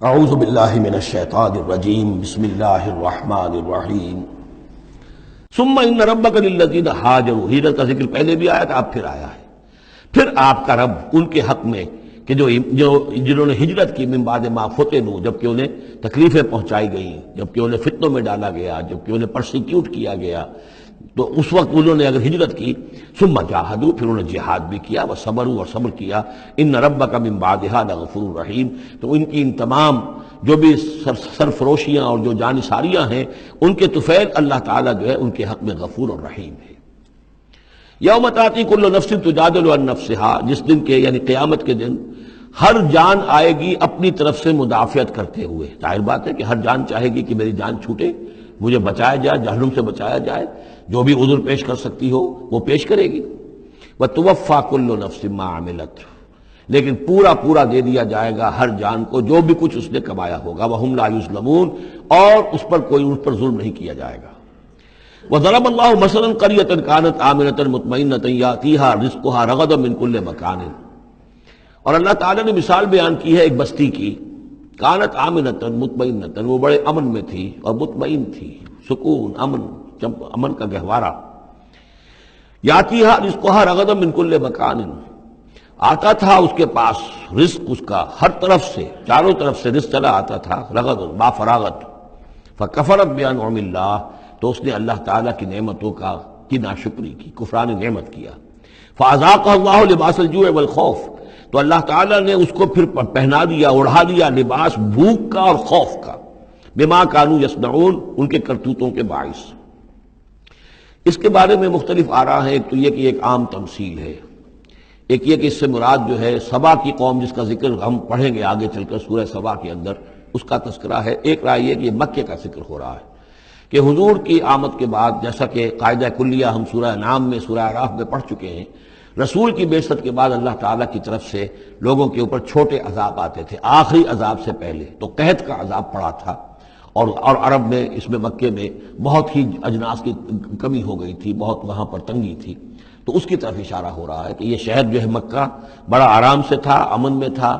اعوذ باللہ من الشیطان الرجیم بسم اللہ الرحمن الرحیم ثم ان ربک للذین ہاجروا، ہجرت کا ذکر پہلے بھی آیا تھا، اب پھر آیا ہے۔ پھر آپ کا رب ان کے حق میں کہ جنہوں نے ہجرت کی من بعد ما فتنوا، جبکہ انہیں تکلیفیں پہنچائی گئیں، جبکہ انہیں فتنوں میں ڈالا گیا، جبکہ انہیں پرسیکیوٹ کیا گیا، تو اس وقت انہوں نے اگر ہجرت کی، ثم جاہدوا، پھر انہوں نے جہاد بھی کیا، وصبروا، اور صبر کیا، ان ربک من بعدھا لغفور رحیم، تو ان کی ان تمام جو بھی سرفروشیاں اور جو جانثاریاں ہیں ان کے طفیل اللہ تعالیٰ جو ہے ان کے حق میں غفور اور رحیم ہے۔ یوم تاتی کل نفس تجادل عن نفسہا، جس دن کے یعنی قیامت کے دن ہر جان آئے گی اپنی طرف سے مدافعت کرتے ہوئے۔ ظاہر بات ہے کہ ہر جان چاہے گی کہ میری جان چھوٹے، مجھے بچایا جائے، جہنم سے بچایا جائے، جو بھی عذر پیش کر سکتی ہو وہ پیش کرے گی۔ وَتُوَفَّى كُلُّ نَفْسٍ مَّا عَمِلَتْ، لیکن پورا دے دیا جائے گا ہر جان کو جو بھی کچھ اس نے کمایا ہوگا۔ وَهُمْ لَا يُظْلَمُونَ، اور اس پر کوئی ان پر ظلم نہیں کیا جائے گا۔ وَضَرَبَ اللَّهُ مَثَلًا قَرْيَةً كَانَتْ آمِنَةً مُطْمَئِنَّةً يَأْتِيهَا رِزْقُهَا رَغَدًا مِّن كُلِّ مَكَانٍ، اور اللہ تعالیٰ نے مثال بیان کی ہے ایک بستی کی، کانت آمنۃ مطمئنۃ، وہ بڑے امن میں تھی اور مطمئن تھی، سکون، امن کا گہوارہ۔ یاتیہا رزقہا رغدا من کل مکان، آتا تھا اس کے پاس رزق اس کا ہر طرف سے، چاروں طرف سے رزق چلا آتا تھا، رغد با فراغت۔ فکفرت بانعم اللہ، تو اس نے اللہ تعالیٰ کی نعمتوں کی ناشکری کی، کفران نعمت کیا۔ فاذاقہ اللہ لباس الجوع والخوف، تو اللہ تعالیٰ نے اس کو پھر پہنا دیا، اڑھا دیا لباس بھوک کا اور خوف کا، بما کانوا یصنعون، ان کے کرتوتوں کے باعث۔ اس کے بارے میں مختلف آراء ہیں، ایک تو یہ کہ ایک عام تمثیل ہے، ایک یہ کہ اس سے مراد جو ہے سبا کی قوم جس کا ذکر ہم پڑھیں گے آگے چل کر سورہ سبا کے اندر، اس کا تذکرہ ہے۔ ایک رائے یہ کہ یہ مکے کا ذکر ہو رہا ہے کہ حضور کی آمد کے بعد، جیسا کہ قاعدہ کلیہ ہم سورہ انعام میں، سورہ اعراف میں پڑھ چکے ہیں، رسول کی بعثت کے بعد اللہ تعالیٰ کی طرف سے لوگوں کے اوپر چھوٹے عذاب آتے تھے، آخری عذاب سے پہلے تو قحط کا عذاب پڑا تھا، اور عرب میں، اس میں مکے میں بہت ہی اجناس کی کمی ہو گئی تھی، بہت وہاں پر تنگی تھی، تو اس کی طرف اشارہ ہو رہا ہے کہ یہ شہر جو ہے مکہ بڑا آرام سے تھا، امن میں تھا،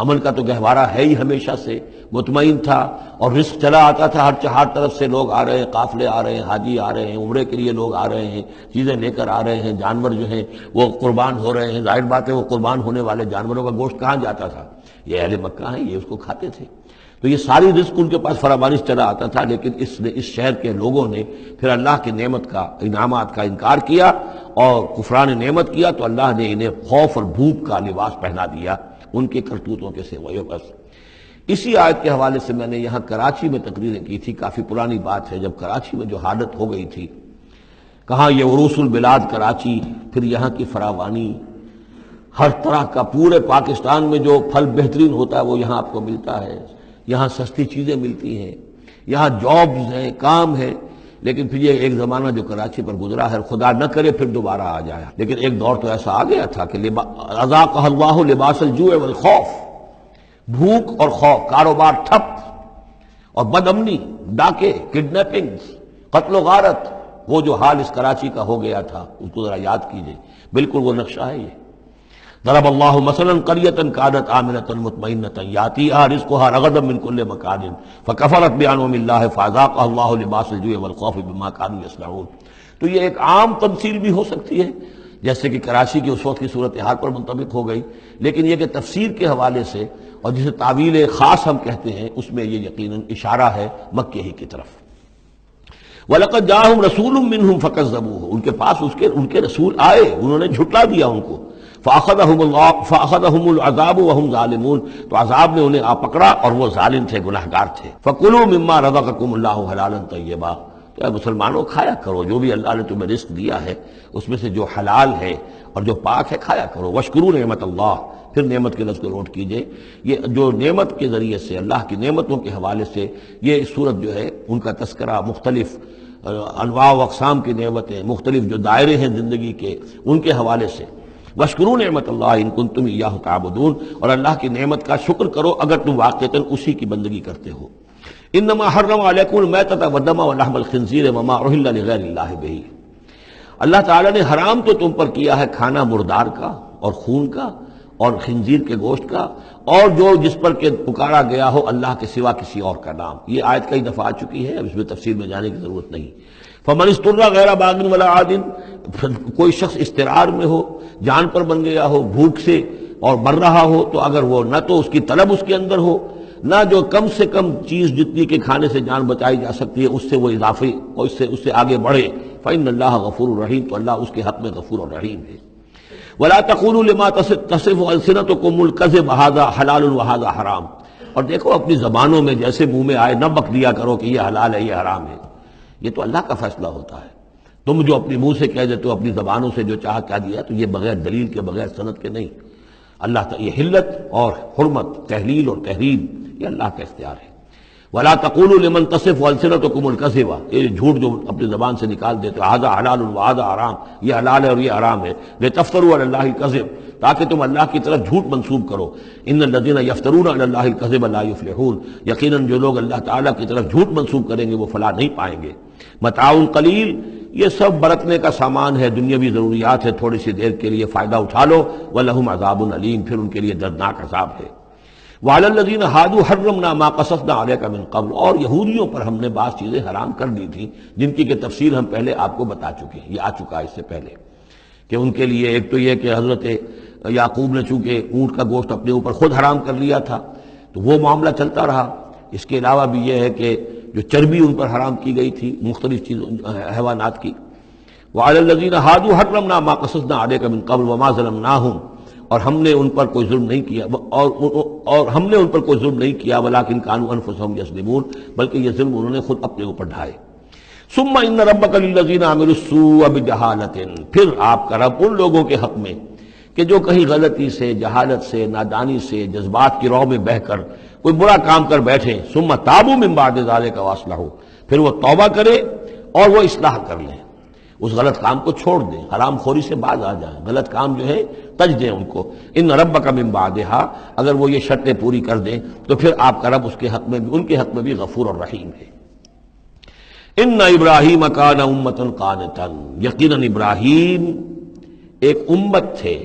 امن کا تو گہوارہ ہے ہی ہمیشہ سے، مطمئن تھا، اور رزق چلا آتا تھا، ہر طرف سے لوگ آ رہے ہیں، قافلے آ رہے ہیں، حاجی آ رہے ہیں، عمرے کے لیے لوگ آ رہے ہیں، چیزیں لے کر آ رہے ہیں، جانور جو ہیں وہ قربان ہو رہے ہیں۔ ظاہر بات ہے وہ قربان ہونے والے جانوروں کا گوشت کہاں جاتا تھا؟ یہ اہل مکہ ہیں، یہ اس کو کھاتے تھے، تو یہ ساری رزق ان کے پاس فراوانی سے چلا آتا تھا، لیکن اس شہر کے لوگوں نے پھر اللہ کی نعمت کا، انعامات کا انکار کیا اور کفران نعمت کیا، تو اللہ نے انہیں خوف اور بھوک کا لباس پہنا دیا ان کے کرتوتوں کے سوائے بس۔ اسی آیت کے حوالے سے میں نے یہاں کراچی میں تقریریں کی تھی، کافی پرانی بات ہے، جب کراچی میں جو حالت ہو گئی تھی، کہاں یہ عروس البلاد کراچی، پھر یہاں کی فراوانی، ہر طرح کا پورے پاکستان میں جو پھل بہترین ہوتا ہے وہ یہاں آپ کو ملتا ہے، یہاں سستی چیزیں ملتی ہیں، یہاں جابز ہیں، کام ہے، لیکن پھر یہ ایک زمانہ جو کراچی پر گزرا ہے، خدا نہ کرے پھر دوبارہ آ جائے، لیکن ایک دور تو ایسا آ گیا تھا کہ اذاقہ اللہ لباس الجوع والخوف، بھوک اور خوف، کاروبار ٹھپ، اور بد امنی، ڈاکے، کڈنیپنگ، قتل و غارت، وہ جو حال اس کراچی کا ہو گیا تھا اس کو ذرا یاد کیجئے، بالکل وہ نقشہ ہے یہ۔ ضرب اللہ مثلا قریۃ کانت آمنۃ مطمئنۃ یاتیہا رزقہا رغدا من کل مکان فکفرت بانعم اللہ فاذاقہا اللہ لباس الجوع والخوف بما کانوا یصنعون۔ تو یہ ایک عام تمثیل بھی ہو سکتی ہے، جیسے کہ کراچی کی اس وقت کی صورتحال پر منطبق ہو گئی، لیکن یہ کہ تفسیر کے حوالے سے اور جسے تعویل خاص ہم کہتے ہیں، اس میں یہ یقیناً اشارہ ہے مکے ہی کی طرف۔ وَلَقَدْ جَاءَهُمْ رَسُولٌ مِّنْهُمْ فَكَذَّبُوهُ، ان کے پاس ان کے رسول آئے، انہوں نے جھٹلا دیا ان کو، فَأَخَذَهُمُ الْعَذَابُ وَهُمْ ظَالِمُونَ، تو عذاب نے انہیں آ پکڑا اور وہ ظالم تھے، گناہگار تھے۔ فَكُلُوا مِمَّا رَزَقَكُمُ اللَّهُ حَلَالًا طَيِّبًا، تو اے مسلمانوں کھایا کرو جو بھی اللہ نے تمہیں رزق دیا ہے اس میں سے جو حلال ہے اور جو پاک ہے کھایا کرو۔ وَاشْكُرُوا نعمت اللہ، پھر نعمت کے لفظ کو نوٹ کیجئے، یہ جو نعمت کے ذریعے سے، اللہ کی نعمتوں کے حوالے سے یہ صورت جو ہے ان کا تذکرہ، مختلف انواع و اقسام کی نعمتیں، مختلف جو دائرے ہیں زندگی کے، ان کے حوالے سے۔ وَاشْكُرُوا نعمت اللہ ان کنتم ایاہ تعبدون، اور اللہ کی نعمت کا شکر کرو اگر تم واقعتاً اسی کی بندگی کرتے ہو۔ انما حرم علیکم المیتۃ والدم ولحم الخنزیر وما اہل لغیر اللہ بہ، اللہ تعالیٰ نے حرام تو تم پر کیا ہے کھانا مردار کا اور خون کا اور خنزیر کے گوشت کا، اور جو جس پر کہ پکارا گیا ہو اللہ کے سوا کسی اور کا نام۔ یہ آیت کئی دفعہ آ چکی ہے، اب اس میں تفصیل میں جانے کی ضرورت نہیں۔ فمن اضطر غیر باغ ولا عاد، کوئی شخص اضطرار میں ہو، جان پر بن گیا ہو، بھوک سے اور مر رہا ہو، تو اگر وہ نہ تو اس کی طلب اس کے اندر ہو، نہ جو کم سے کم چیز جتنی کہ کھانے سے جان بچائی جا سکتی ہے اس سے وہ اضافی اور اس سے آگے بڑھے، فإن اللہ غفور الرحیم، تو اللہ اس کے حق میں غفور الرحیم ہے۔ ولا تقولوا لما تصف السنتكم الكذب هذا حلال وهذا حرام، اور دیکھو اپنی زبانوں میں جیسے منہ میں آئے نہ بک دیا کرو کہ یہ حلال ہے یہ حرام ہے، یہ تو اللہ کا فیصلہ ہوتا ہے۔ تم جو اپنے منہ سے کہہ دیتے ہو، اپنی زبانوں سے جو چاہ کہہ دیا، تو یہ بغیر دلیل کے بغیر سند کے نہیں۔ اللہ تعالی یہ حلت اور حرمت، تحلیل اور تحریم، یہ اللہ کا اختیار ہے۔ ولا تقولوا لمن تصف السنتكم الكذب، یہ جھوٹ جو اپنی زبان سے نکال دیتے ہو، هذا حلال وهذا حرام، یہ حلال ہے اور یہ حرام ہے، لتفتروا على الله الكذب، تاکہ تم اللہ کی طرف جھوٹ منسوب کرو۔ ان الذين يفترون على الله الكذب لا يفلحون، یقیناً جو لوگ اللہ تعالیٰ کی طرف جھوٹ منسوب کریں گے وہ فلاح نہیں پائیں گے۔ متاع قلیل، یہ سب برتنے کا سامان ہے، دنیاوی ضروریات ہے، تھوڑی سی دیر کے لیے فائدہ اٹھا لو، ولہم عذاب علیم، پھر ان کے لیے دردناک عذاب ہے۔ وعلی الذین ہادوا حرمنا ما قصصنا علیک من قبل، اور یہودیوں پر ہم نے بعض چیزیں حرام کر دی تھیں جن کی کہ تفصیل ہم پہلے آپ کو بتا چکے ہیں، یہ آ چکا ہے اس سے پہلے، کہ ان کے لیے ایک تو یہ کہ حضرت یعقوب نے چونکہ اونٹ کا گوشت اپنے اوپر خود حرام کر لیا تھا تو وہ معاملہ چلتا رہا۔ اس کے علاوہ بھی یہ ہے کہ جو چربی ان پر حرام کی گئی تھی مختلف چیزوں حیوانات کی۔ وعلی الذین ہادوا حرمنا ما قصصنا علیک من قبل وما ظلمناہم، اور ہم نے ان پر کوئی ظلم نہیں کیا، اور ہم نے ان پر کوئی ظلم نہیں کیا، ولکن کانوا انفسہم یظلمون، بلکہ یہ ظلم انہوں نے خود اپنے اوپر ڈھائے۔ ثم ان ربک للذین عملوا السوء بجہالۃ، پھر آپ کا رب ان لوگوں کے حق میں کہ جو کہیں غلطی سے، جہالت سے، نادانی سے، جذبات کی رو میں بہہ کر کوئی برا کام کر بیٹھے، ثم تابوا من بعد ذلک واصلحوا، پھر وہ توبہ کرے اور وہ اصلاح کر لیں، اس غلط کام کو چھوڑ دیں، حرام خوری سے باز آ جائیں، غلط کام جو ہے تج دیں ان کو۔ ان ربک من بعدھا، اگر وہ یہ شرطیں پوری کر دیں تو پھر آپ کا رب اس کے حق میں بھی، ان کے حق میں بھی غفور اور رحیم ہے۔ ان ابراہیم کان امۃ قانتا، یقیناً ابراہیم ایک امت تھے۔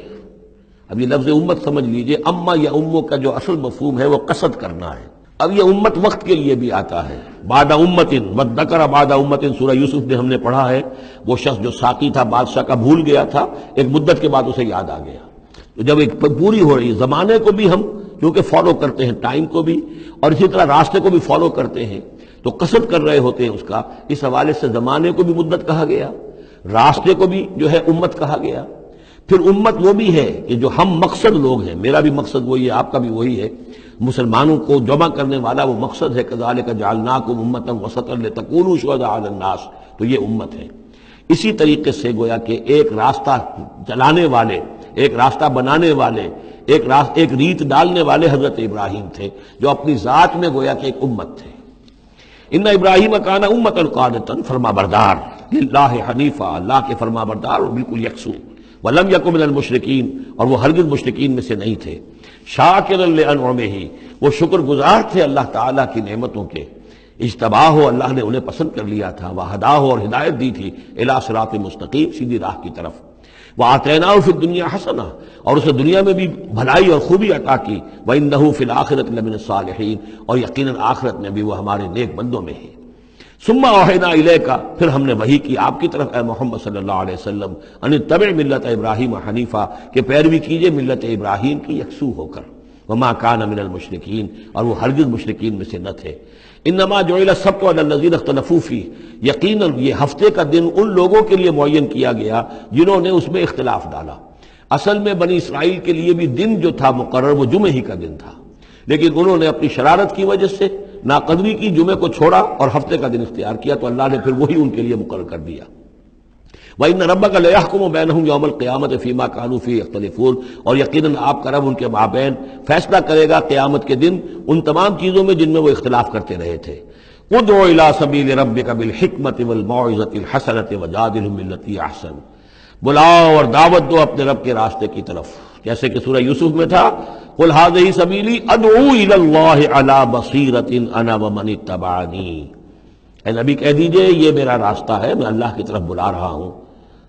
اب یہ لفظ امت سمجھ لیجئے، اما یا امو کا جو اصل مفہوم ہے وہ قصد کرنا ہے۔ اب یہ امت وقت کے لیے بھی آتا ہے، بعد امت وذکر بعد امت، سورہ یوسف میں ہم نے پڑھا ہے، وہ شخص جو ساقی تھا بادشاہ کا بھول گیا تھا، ایک مدت کے بعد اسے یاد آ گیا، تو جب ایک پوری ہو رہی، زمانے کو بھی ہم کیونکہ فالو کرتے ہیں، ٹائم کو بھی، اور اسی طرح راستے کو بھی فالو کرتے ہیں، تو قصد کر رہے ہوتے ہیں اس کا، اس حوالے سے زمانے کو بھی مدت کہا گیا، راستے کو بھی جو ہے امت کہا گیا۔ پھر امت وہ بھی ہے کہ جو ہم مقصد لوگ ہیں، میرا بھی مقصد وہی ہے، آپ کا بھی وہی ہے، مسلمانوں کو جمع کرنے والا وہ مقصد ہے، کذالک جعلناکم امۃ وسطا لتکونوا شہداء علی الناس، تو یہ امت ہے۔ اسی طریقے سے گویا کہ ایک راستہ چلانے والے، ایک راستہ بنانے والے، ایک ریت ڈالنے والے حضرت ابراہیم تھے، جو اپنی ذات میں گویا کہ ایک امت تھے۔ ان ابراہیم کان امۃ قانتا، فرما بردار، للہ حنیفہ، اللہ کے فرما بردار اور بالکل یکسو، ولم یکن من المشرکین، اور وہ ہرگز مشرکین میں سے نہیں تھے، شاکرا لانعمہ، وہ شکر گزار تھے اللہ تعالیٰ کی نعمتوں کے، اجتباہ ہو، اللہ نے انہیں پسند کر لیا تھا، وہداہ اور ہدایت دی تھی، الی صراط مستقیم، سیدھی راہ کی طرف، وآتیناہ فی الدنیا حسنہ، اور اسے دنیا میں بھی بھلائی اور خوبی عطا کی، وإنہ فی الآخرۃ لمن الصالحین، اور یقیناً آخرت میں بھی وہ ہمارے نیک بندوں میں ہے۔ ثم اوحینا الیک، پھر ہم نے وحی کی آپ کی طرف اے محمد صلی اللہ علیہ وسلم، ان اتبع ملت ابراہیم حنیفہ، کہ پیروی کیجئے ملت ابراہیم کی یکسو ہو کر، وما کان من المشرکین، اور وہ ہرگز مشرکین میں سے نہ تھے۔ انما جعل السبت علی الذین اختلفوا فیہ، یقیناً یہ ہفتے کا دن ان لوگوں کے لیے معین کیا گیا جنہوں نے اس میں اختلاف ڈالا۔ اصل میں بنی اسرائیل کے لیے بھی دن جو تھا مقرر وہ جمعے ہی کا دن تھا، لیکن انہوں نے اپنی شرارت کی وجہ سے ناقدری کی، جمعے کو چھوڑا اور ہفتے کا دن اختیار کیا، تو اللہ نے پھر وہی ان کے لیے مقرر کر دیا۔ وَإِنَّ رَبَّكَ لَيَحْكُمُ بَيْنَهُمْ يَوْمَ الْقِيَامَةِ فِي مَا كَانُوا فِيهِ يَخْتَلِفُونَ، اور یقیناً آپ کا رب ان کے مابین فیصلہ کرے گا قیامت کے دن ان تمام چیزوں میں جن میں وہ اختلاف کرتے رہے تھے۔ ادع الى سبیل ربک بالحکمت والموعظۃ الحسنۃ وجادلھم باللتی احسن، بلاؤ اور دعوت دو اپنے رب کے راستے کی طرف، جیسے کہ سورہ یوسف میں تھا، قل ھذہ سبیلی ادعو الی اللہ علی بصیرۃ انا ومن اتبعنی، اے نبی کہہ دیجئے یہ میرا راستہ ہے، میں اللہ کی طرف بلا رہا ہوں،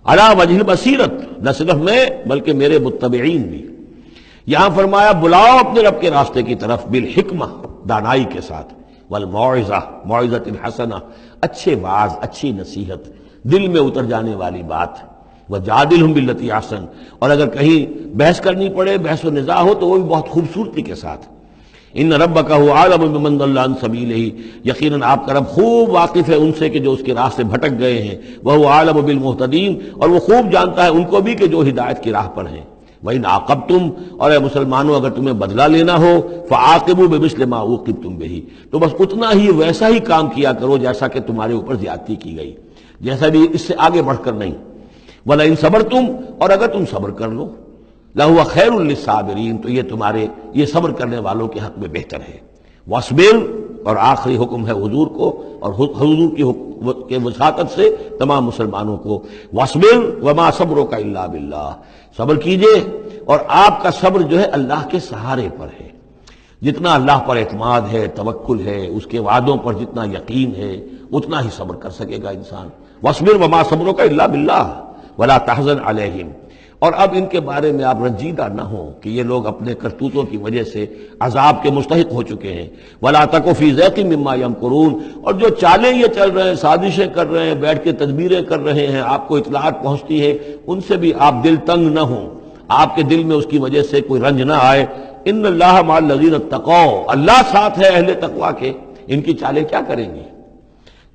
علی وجہ البصیرت، نہ صرف میں بلکہ میرے متبعین بھی۔ یہاں فرمایا بلاؤ اپنے رب کے راستے کی طرف بالحکمہ، دانائی کے ساتھ، والموعظہ، موعظۃ حسنہ، اچھے واعظ، اچھی نصیحت، دل میں اتر جانے والی بات، وجادلہم باللتی احسن، اور اگر کہیں بحث کرنی پڑے، بحث و نزاع ہو تو وہ بھی بہت خوبصورتی کے ساتھ۔ ان ربک هو اعلم بمن ضل عن سبیلہ، یقیناً آپ کا رب خوب واقف ہے ان سے کہ جو اس کے راہ سے بھٹک گئے ہیں، وہو اعلم بالمہتدین، اور وہ خوب جانتا ہے ان کو بھی کہ جو ہدایت کی راہ پر ہیں۔ وَإِنْ عَاقَبْتُمْ، اور اے مسلمانوں اگر تمہیں بدلہ لینا ہو، فَعَاقِبُوا بِمِثْلِ مَا عُوقِبْتُمْ بِهِ، تو بس اتنا ہی ویسا ہی کام کیا کرو جیسا کہ تمہارے اوپر زیادتی کی گئی، جیسا بھی اس سے آگے بڑھ کر نہیں۔ وَلَئِنْ صَبَرْتُمْ، اور اگر تم صبر کر لو، لَهُوَ خَيْرٌ لِلصَّابِرِينَ، تو یہ تمہارے یہ صبر کرنے والوں کے حق میں بہتر ہے۔ وَاصْبِرْ، اور آخری حکم ہے حضور کو اور حضور کی وساطت سے تمام مسلمانوں کو، وَاصْبِرْ وَمَا صَبْرُكَ إِلَّا بِاللَّهِ، صبر کیجئے اور آپ کا صبر جو ہے اللہ کے سہارے پر ہے۔ جتنا اللہ پر اعتماد ہے، توکل ہے، اس کے وعدوں پر جتنا یقین ہے، اتنا ہی صبر کر سکے گا انسان۔ وَاصْبِرْ وَمَا صَبْرُكَ إِلَّا بِاللَّهِ وَلَا تَحْزَنْ عَلَيْهِمْ، اور اب ان کے بارے میں آپ رنجیدہ نہ ہوں کہ یہ لوگ اپنے کرتوتوں کی وجہ سے عذاب کے مستحق ہو چکے ہیں۔ وَلَا تَكُ فِي ضَيْقٍ مِّمَّا يَمْكُرُونَ، اور جو چالیں یہ چل رہے ہیں، سازشیں کر رہے ہیں، بیٹھ کے تدبیریں کر رہے ہیں، آپ کو اطلاعات پہنچتی ہے، ان سے بھی آپ دل تنگ نہ ہوں، آپ کے دل میں اس کی وجہ سے کوئی رنج نہ آئے۔ ان اللہ مع الذین اتقوا، اللہ ساتھ ہے اہل تقوی کے، ان کی چالیں کیا کریں گی؟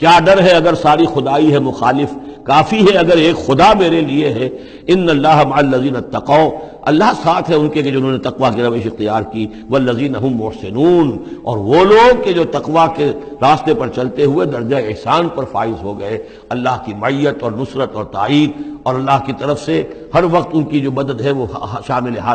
کیا ڈر ہے اگر ساری خدائی ہے مخالف، کافی ہے اگر ایک خدا میرے لیے ہے۔ ان اللہ مع الذین اتقوا، اللہ ساتھ ہے ان کے کہ جنہوں نے تقوی کی روش اختیار کی، والذین هم محسنون، اور وہ لوگ کہ جو تقوی کے راستے پر چلتے ہوئے درجہ احسان پر فائز ہو گئے، اللہ کی معیت اور نصرت اور تائید اور اللہ کی طرف سے ہر وقت ان کی جو مدد ہے وہ شامل حال